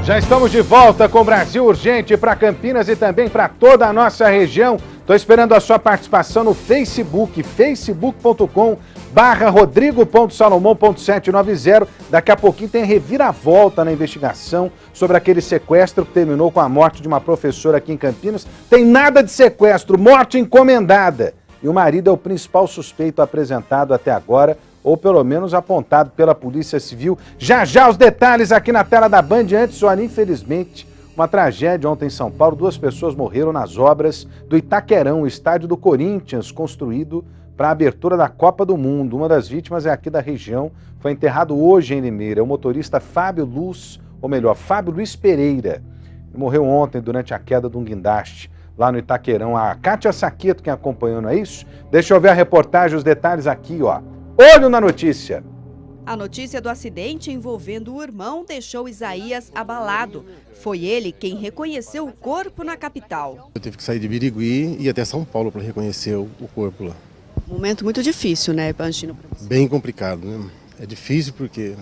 Já estamos de volta com o Brasil Urgente para Campinas e também para toda a nossa região. Estou esperando a sua participação no Facebook, facebook.com/rodrigo.salomão.790. Daqui a pouquinho tem reviravolta na investigação sobre aquele sequestro que terminou com a morte de uma professora aqui em Campinas. Tem nada de sequestro, morte encomendada. E o marido é o principal suspeito apresentado até agora, ou pelo menos apontado pela Polícia Civil. Já já os detalhes aqui na tela da Band. Antes, olha, infelizmente, uma tragédia ontem em São Paulo. 2 pessoas morreram nas obras do Itaquerão, o estádio do Corinthians, construído para a abertura da Copa do Mundo. Uma das vítimas é aqui da região, foi enterrado hoje em Limeira. É o motorista Fábio Luiz Pereira. Ele morreu ontem durante a queda de um guindaste lá no Itaquerão. A Kátia Saqueto quem acompanhou, não é isso? Deixa eu ver a reportagem, os detalhes aqui, ó. Olho na notícia. A notícia do acidente envolvendo o irmão deixou Isaías abalado. Foi ele quem reconheceu o corpo na capital. Eu tive que sair de Birigui e ir até São Paulo para reconhecer o corpo lá. Momento muito difícil, né, Pantino? Bem complicado, né? É difícil porque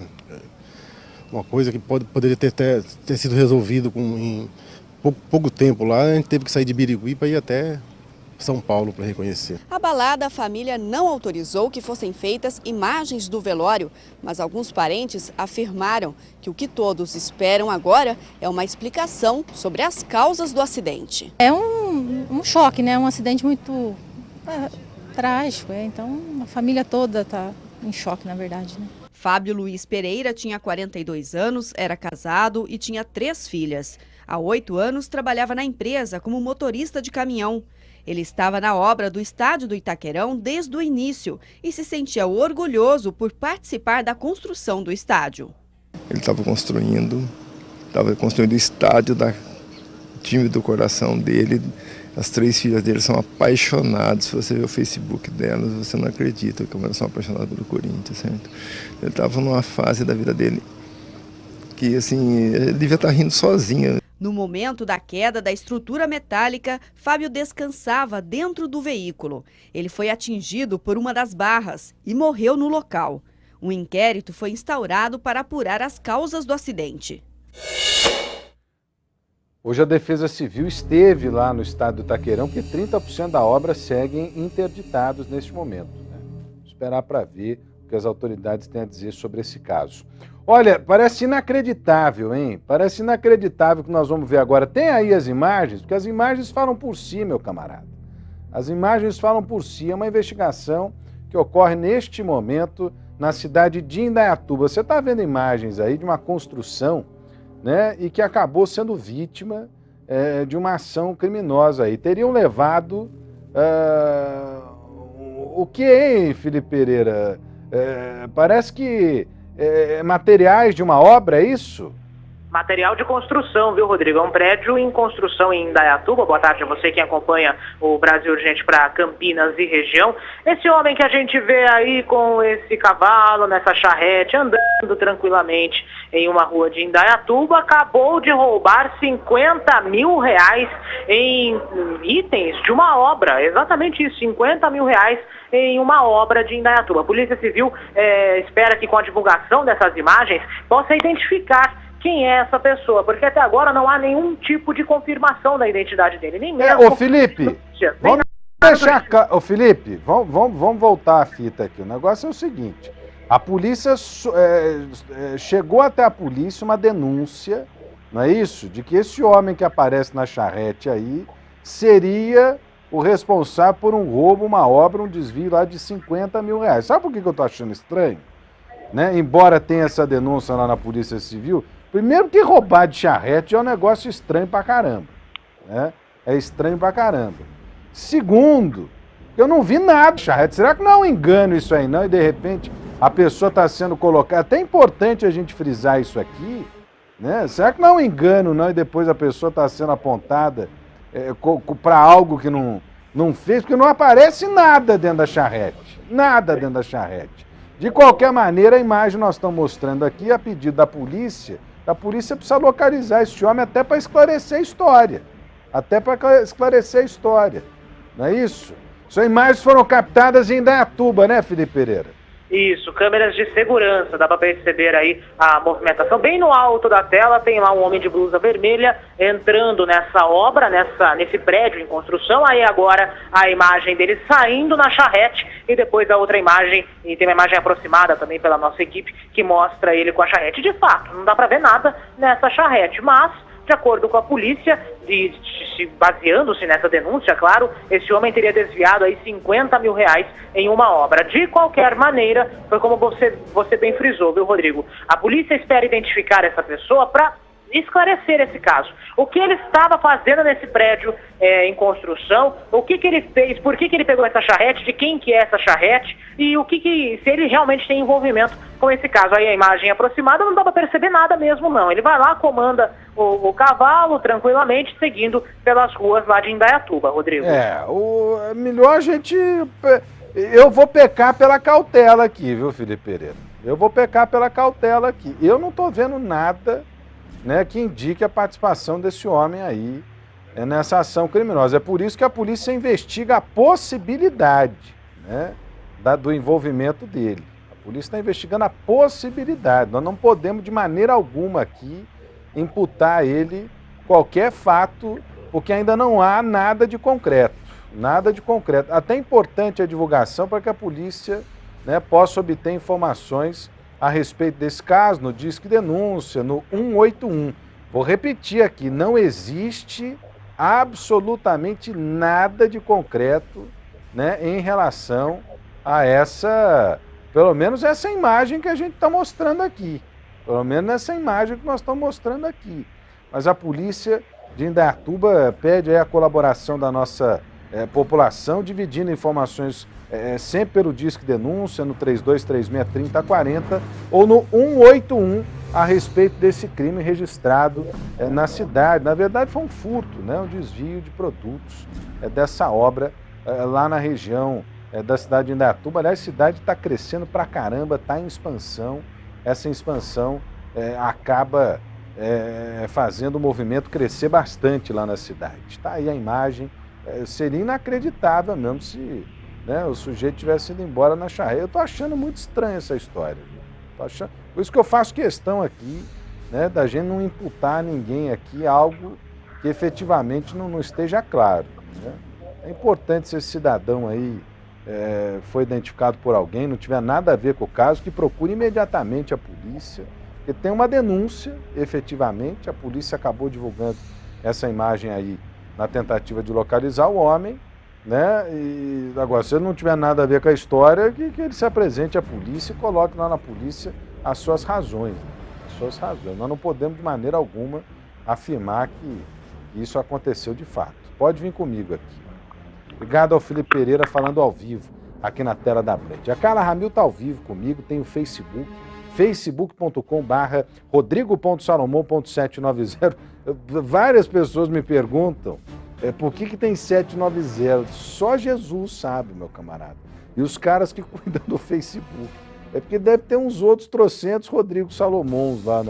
uma coisa que poderia ter sido resolvido em pouco tempo lá, a gente teve que sair de Birigui para ir até São Paulo para reconhecer. Abalada, a família não autorizou que fossem feitas imagens do velório, mas alguns parentes afirmaram que o que todos esperam agora é uma explicação sobre as causas do acidente. É um choque, né? Um acidente muito trágico, então a família toda está em choque, na verdade, né? Fábio Luiz Pereira tinha 42 anos, era casado e tinha 3 filhas. Há 8 anos trabalhava na empresa como motorista de caminhão. Ele estava na obra do estádio do Itaquerão desde o início e se sentia orgulhoso por participar da construção do estádio. Ele estava construindo o estádio do time do coração dele. As 3 filhas dele são apaixonadas. Se você ver o Facebook delas, você não acredita como elas são apaixonadas pelo Corinthians, certo? Ele estava numa fase da vida dele que, assim, ele devia estar rindo sozinho. No momento da queda da estrutura metálica, Fábio descansava dentro do veículo. Ele foi atingido por uma das barras e morreu no local. Um inquérito foi instaurado para apurar as causas do acidente. Hoje a Defesa Civil esteve lá no estádio do Itaquerão, porque 30% da obra seguem interditados neste momento, né? Esperar para ver o que as autoridades têm a dizer sobre esse caso. Olha, parece inacreditável, hein? Parece inacreditável o que nós vamos ver agora. Tem aí as imagens, porque as imagens falam por si, meu camarada. As imagens falam por si. É uma investigação que ocorre neste momento na cidade de Indaiatuba. Você está vendo imagens aí de uma construção, né? E que acabou sendo vítima de uma ação criminosa aí. Teriam levado o que, hein, Felipe Pereira? Parece que materiais de uma obra, é isso? Material de construção, viu, Rodrigo? É um prédio em construção em Indaiatuba. Boa tarde a você, quem acompanha o Brasil Urgente para Campinas e região. Esse homem que a gente vê aí com esse cavalo, nessa charrete, andando tranquilamente em uma rua de Indaiatuba, acabou de roubar 50 mil reais em itens de uma obra. Exatamente isso, 50 mil reais em uma obra de Indaiatuba. A Polícia Civil espera que com a divulgação dessas imagens possa identificar quem é essa pessoa, porque até agora não há nenhum tipo de confirmação da identidade dele. Nem mesmo. Ô Felipe, vamos deixar. Ô Felipe, vamos voltar a fita aqui. O negócio é o seguinte: a polícia chegou até a polícia uma denúncia, não é isso? De que esse homem que aparece na charrete aí seria o responsável por um roubo, uma obra, um desvio lá de 50 mil reais. Sabe por que eu tô achando estranho? Né? Embora tenha essa denúncia lá na Polícia Civil, primeiro que roubar de charrete é um negócio estranho pra caramba, né? É estranho pra caramba. Segundo, eu não vi nada de charrete. Será que não é um engano isso aí não? E de repente a pessoa está sendo colocada... Até é importante a gente frisar isso aqui, né? Será que não é um engano não? E depois a pessoa está sendo apontada para algo que não fez? Porque não aparece nada dentro da charrete. Nada dentro da charrete. De qualquer maneira, a imagem nós estamos mostrando aqui, a pedido da polícia precisa localizar esse homem até para esclarecer a história. Até para esclarecer a história. Não é isso? Essas imagens foram captadas em Indaiatuba, né, Felipe Pereira? Isso, câmeras de segurança, dá para perceber aí a movimentação. Bem no alto da tela tem lá um homem de blusa vermelha entrando nessa obra, nesse prédio em construção. Aí agora a imagem dele saindo na charrete e depois a outra imagem, e tem uma imagem aproximada também pela nossa equipe, que mostra ele com a charrete. De fato, não dá para ver nada nessa charrete, mas, de acordo com a polícia, baseando-se nessa denúncia, claro, esse homem teria desviado aí 50 mil reais em uma obra. De qualquer maneira, foi como você bem frisou, viu, Rodrigo? A polícia espera identificar essa pessoa para esclarecer esse caso. O que ele estava fazendo nesse prédio em construção, o que ele fez, por que ele pegou essa charrete, de quem que é essa charrete e se ele realmente tem envolvimento com esse caso. Aí a imagem aproximada não dá para perceber nada mesmo não. Ele vai lá, comanda o cavalo tranquilamente, seguindo pelas ruas lá de Indaiatuba, Rodrigo. Melhor a gente... Eu vou pecar pela cautela aqui, viu, Felipe Pereira? Eu vou pecar pela cautela aqui. Eu não estou vendo nada, né, que indique a participação desse homem aí nessa ação criminosa. É por isso que a polícia investiga a possibilidade, né, do envolvimento dele. A polícia está investigando a possibilidade. Nós não podemos de maneira alguma aqui imputar a ele qualquer fato, porque ainda não há nada de concreto. Nada de concreto. Até é importante a divulgação para que a polícia, né, possa obter informações a respeito desse caso, no Disque Denúncia, no 181. Vou repetir aqui, não existe absolutamente nada de concreto, né, em relação a pelo menos essa imagem que a gente está mostrando aqui. Pelo menos essa imagem que nós estamos mostrando aqui. Mas a polícia de Indaiatuba pede aí a colaboração da nossa população, dividindo informações sempre pelo Disque Denúncia, no 3236-3040 ou no 181 a respeito desse crime registrado na cidade. Na verdade foi um furto, né, um desvio de produtos dessa obra lá na região da cidade de Indaiatuba. Aliás, a cidade está crescendo pra caramba, está em expansão. Essa expansão acaba fazendo o movimento crescer bastante lá na cidade. Está aí a imagem. Seria inacreditável mesmo se, né, o sujeito tivesse ido embora na charrete. Eu estou achando muito estranha essa história. Por isso que eu faço questão aqui, né, da gente não imputar a ninguém aqui algo que efetivamente não esteja claro, né? É importante se esse cidadão aí foi identificado por alguém, não tiver nada a ver com o caso, que procure imediatamente a polícia, porque tem uma denúncia, efetivamente, a polícia acabou divulgando essa imagem aí na tentativa de localizar o homem, né? E agora, se ele não tiver nada a ver com a história, que ele se apresente à polícia e coloque lá na polícia as suas razões. Nós não podemos de maneira alguma afirmar que isso aconteceu de fato. Pode vir comigo aqui. Obrigado ao Felipe Pereira falando ao vivo aqui na tela da Band. A Carla Ramil está ao vivo comigo, tem o Facebook, facebook.com/rodrigo.salomão.790. Várias pessoas me perguntam por que tem 790. Só Jesus sabe, meu camarada. E os caras que cuidam do Facebook. É porque deve ter uns outros trocentos Rodrigo Salomões lá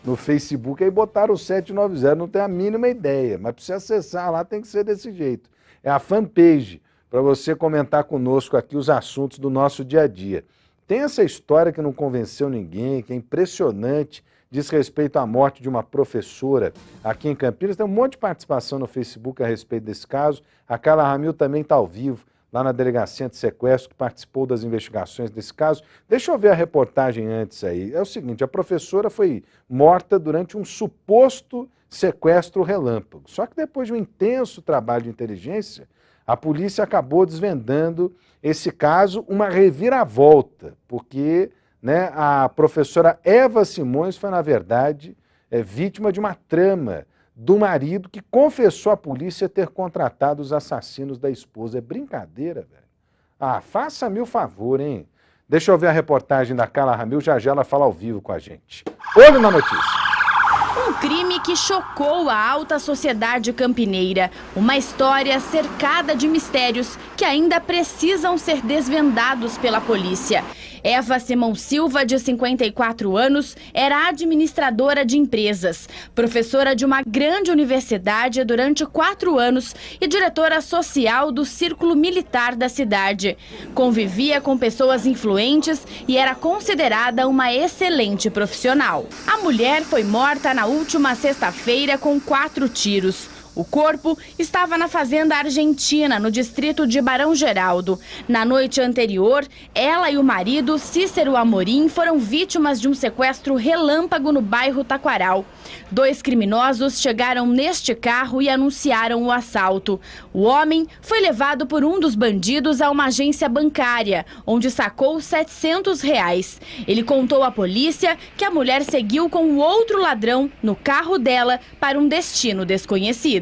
no Facebook. Aí botaram o 790, não tem a mínima ideia. Mas para você acessar lá tem que ser desse jeito. É a fanpage para você comentar conosco aqui os assuntos do nosso dia a dia. Tem essa história que não convenceu ninguém, que é impressionante, diz respeito à morte de uma professora aqui em Campinas. Tem um monte de participação no Facebook a respeito desse caso. A Carla Ramil também está ao vivo, lá na Delegacia de Sequestro, que participou das investigações desse caso. Deixa eu ver a reportagem antes aí. É o seguinte, a professora foi morta durante um suposto sequestro relâmpago. Só que depois de um intenso trabalho de inteligência, a polícia acabou desvendando esse caso, uma reviravolta, porque, né, a professora Eva Simões foi, na verdade, vítima de uma trama do marido que confessou à polícia ter contratado os assassinos da esposa. É brincadeira, velho. Ah, faça-me o favor, hein? Deixa eu ver a reportagem da Carla Ramil, já ela fala ao vivo com a gente. Olho na notícia. Um crime que chocou a alta sociedade campineira. Uma história cercada de mistérios que ainda precisam ser desvendados pela polícia. Eva Simão Silva, de 54 anos, era administradora de empresas, professora de uma grande universidade durante 4 anos e diretora social do Círculo Militar da cidade. Convivia com pessoas influentes e era considerada uma excelente profissional. A mulher foi morta na última sexta-feira com 4 tiros. O corpo estava na fazenda argentina, no distrito de Barão Geraldo. Na noite anterior, ela e o marido, Cícero Amorim, foram vítimas de um sequestro relâmpago no bairro Taquaral. 2 criminosos chegaram neste carro e anunciaram o assalto. O homem foi levado por um dos bandidos a uma agência bancária, onde sacou R$700. Ele contou à polícia que a mulher seguiu com o outro ladrão no carro dela para um destino desconhecido.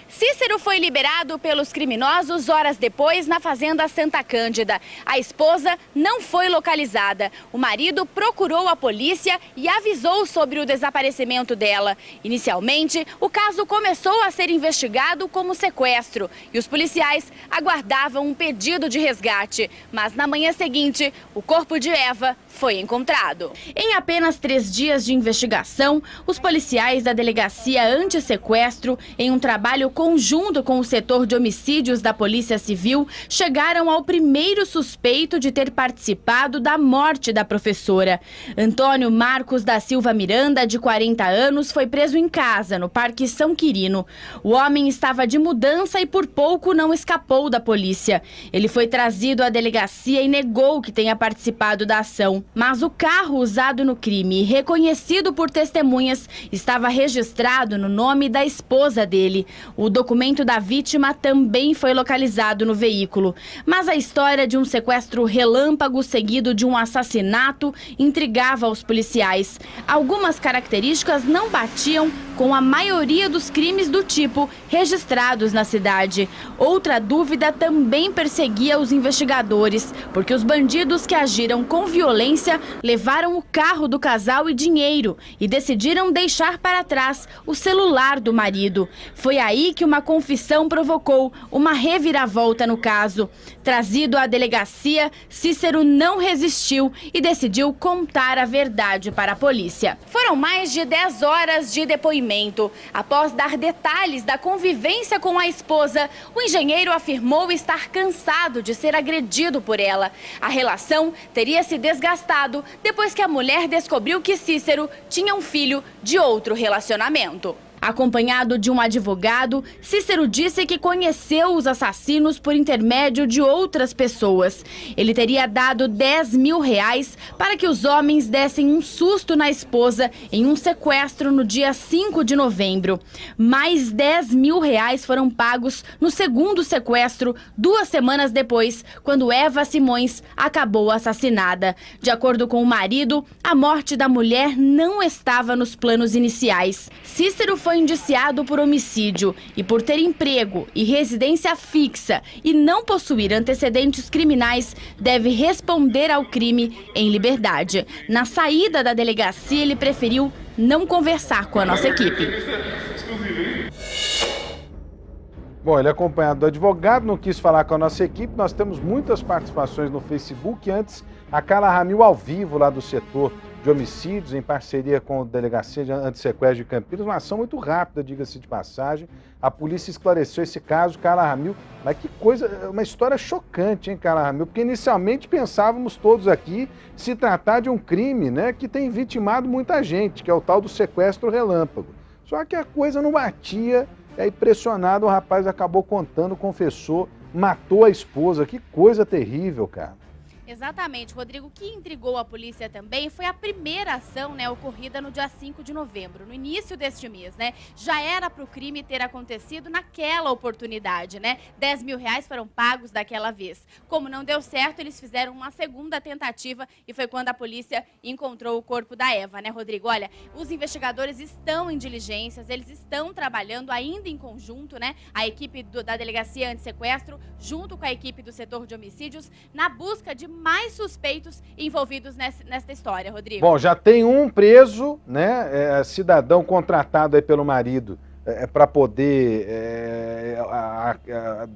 Cícero foi liberado pelos criminosos horas depois na fazenda Santa Cândida. A esposa não foi localizada. O marido procurou a polícia e avisou sobre o desaparecimento dela. Inicialmente, o caso começou a ser investigado como sequestro e os policiais aguardavam um pedido de resgate. Mas na manhã seguinte, o corpo de Eva foi encontrado. Em apenas 3 dias de investigação, os policiais da Delegacia Antissequestro, em um trabalho conjunto com o setor de homicídios da Polícia Civil, chegaram ao primeiro suspeito de ter participado da morte da professora. Antônio Marcos da Silva Miranda, de 40 anos, foi preso em casa, no Parque São Quirino. O homem estava de mudança e por pouco não escapou da polícia. Ele foi trazido à delegacia e negou que tenha participado da ação. Mas o carro usado no crime, reconhecido por testemunhas, estava registrado no nome da esposa dele. O documento da vítima também foi localizado no veículo. Mas a história de um sequestro relâmpago seguido de um assassinato intrigava os policiais. Algumas características não batiam com a maioria dos crimes do tipo registrados na cidade. Outra dúvida também perseguia os investigadores, porque os bandidos que agiram com violência levaram o carro do casal e dinheiro e decidiram deixar para trás o celular do marido. Foi aí que uma confissão provocou uma reviravolta no caso. Trazido à delegacia, Cícero não resistiu e decidiu contar a verdade para a polícia. Foram mais de 10 horas de depoimento. Após dar detalhes da convivência com a esposa, o engenheiro afirmou estar cansado de ser agredido por ela. A relação teria se desgastado depois que a mulher descobriu que Cícero tinha um filho de outro relacionamento. Acompanhado de um advogado, Cícero disse que conheceu os assassinos por intermédio de outras pessoas. Ele teria dado R$10.000 para que os homens dessem um susto na esposa em um sequestro no dia 5 de novembro. Mais R$10.000 foram pagos no segundo sequestro, 2 semanas depois, quando Eva Simões acabou assassinada. De acordo com o marido, a morte da mulher não estava nos planos iniciais. Cícero foi indiciado por homicídio e por ter emprego e residência fixa e não possuir antecedentes criminais, deve responder ao crime em liberdade. Na saída da delegacia, ele preferiu não conversar com a nossa equipe. Bom, ele é acompanhado do advogado, não quis falar com a nossa equipe. Nós temos muitas participações no Facebook. Antes, a Carla Ramil ao vivo lá do setor de homicídios, em parceria com a Delegacia de Antissequestro de Campinas. Uma ação muito rápida, diga-se de passagem. A polícia esclareceu esse caso, Carla Ramil. Mas que coisa, uma história chocante, hein, Carla Ramil? Porque inicialmente pensávamos todos aqui se tratar de um crime, né, que tem vitimado muita gente, que é o tal do sequestro relâmpago. Só que a coisa não batia. E aí, pressionado, o rapaz acabou contando, confessou, matou a esposa. Que coisa terrível, cara. Exatamente, Rodrigo. O que intrigou a polícia também foi a primeira ação, ocorrida no dia 5 de novembro, no início deste mês, Já era para o crime ter acontecido naquela oportunidade, R$10.000 foram pagos daquela vez. Como não deu certo, eles fizeram uma segunda tentativa e foi quando a polícia encontrou o corpo da Eva, Rodrigo? Olha, os investigadores estão em diligências, eles estão trabalhando ainda em conjunto, A equipe da Delegacia Antissequestro, junto com a equipe do setor de homicídios, na busca de mais suspeitos envolvidos nesta história, Rodrigo. Bom, já tem um preso, né, cidadão contratado aí pelo marido para poder...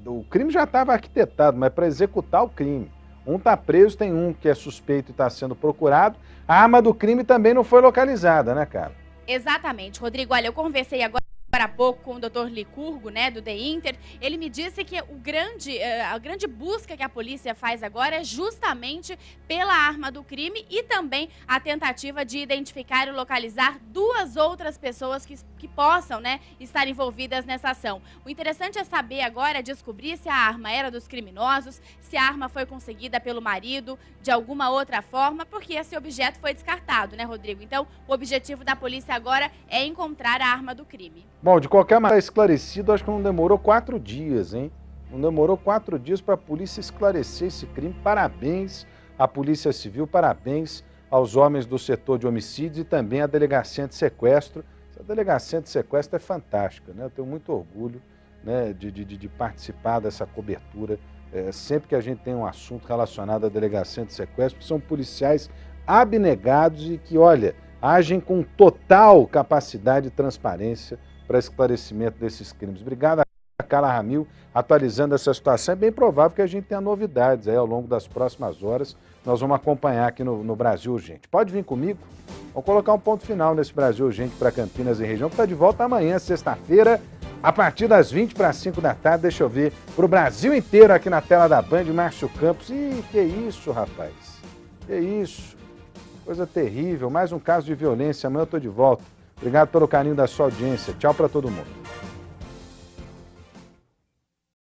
o crime já estava arquitetado, mas para executar o crime. Um está preso, tem um que é suspeito e está sendo procurado. A arma do crime também não foi localizada, né, cara? Exatamente, Rodrigo. Olha, eu conversei agora há pouco com o Dr. Licurgo, né, do The Inter. Ele me disse que a grande busca que a polícia faz agora é justamente pela arma do crime e também a tentativa de identificar e localizar 2 outras pessoas que possam, né, estar envolvidas nessa ação. O interessante é saber agora, descobrir se a arma era dos criminosos, se a arma foi conseguida pelo marido de alguma outra forma, porque esse objeto foi descartado, né, Rodrigo? Então, o objetivo da polícia agora é encontrar a arma do crime. Bom, de qualquer maneira, esclarecido, acho que não demorou 4 dias, hein? Não demorou 4 dias para a polícia esclarecer esse crime. Parabéns à Polícia Civil, parabéns aos homens do setor de homicídios e também à Delegacia de Sequestro. Essa Delegacia de Sequestro é fantástica, né? Eu tenho muito orgulho, né, de participar dessa cobertura. Sempre que a gente tem um assunto relacionado à Delegacia de Sequestro, são policiais abnegados e que, olha, agem com total capacidade e transparência para esclarecimento desses crimes. Obrigado a Carla Ramil atualizando essa situação. É bem provável que a gente tenha novidades aí ao longo das próximas horas. Nós vamos acompanhar aqui no Brasil Urgente. Pode vir comigo? Vamos colocar um ponto final nesse Brasil Urgente para Campinas e região, que está de volta amanhã, sexta-feira, a partir das 20 para as 5 da tarde. Deixa eu ver, para o Brasil inteiro aqui na tela da Band, Márcio Campos. Ih, que isso, rapaz? Que isso? Coisa terrível. Mais um caso de violência. Amanhã eu estou de volta. Obrigado pelo carinho da sua audiência. Tchau para todo mundo.